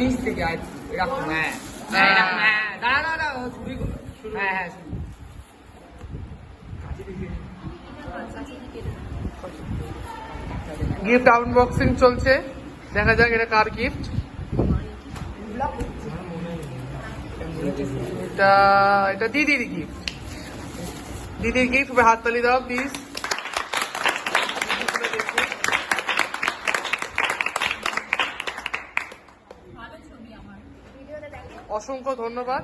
নিচ থেকে এরকম। হ্যাঁ এরকম। হ্যাঁ দাঁড়া দাঁড়া শুরু। হ্যাঁ হ্যাঁ গিফট আনবক্সিং চলছে, দেখা যাক এটা কার গিফট। এটা এটা দিদির গিফট, দিদির গিফট। হাততালি দাও প্লিজ। অসংখ্য ধন্যবাদ।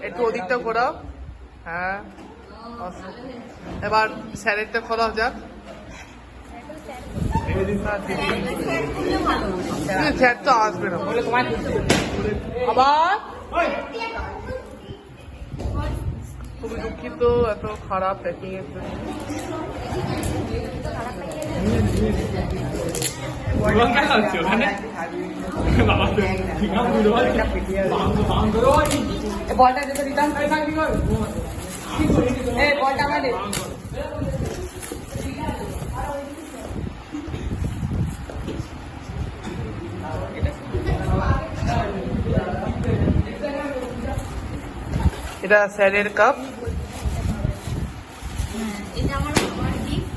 একটু ওদিকটা ঘোরাও। হ্যাঁ এবার স্যারেরটা খোলাও যাক। স্যার তো আসবে না বলে তোমার আবার। খুবই দুঃখিত এত খারাপ প্যাকিং এর জন্য। বলটা যেতে দিতাম বলটা আমাদের এটা স্যারের কাপ। এটা আমার বাবার গিফট।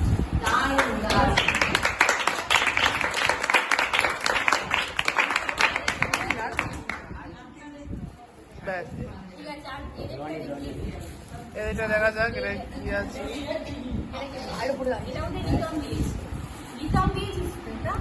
ব্যাস ঠিক আছে, আর এটা দেখা যাক এটা কি আছে। এটা ওদের রিটার্ন দিয়েছে। রিটার্ন দিয়েছিস এটা?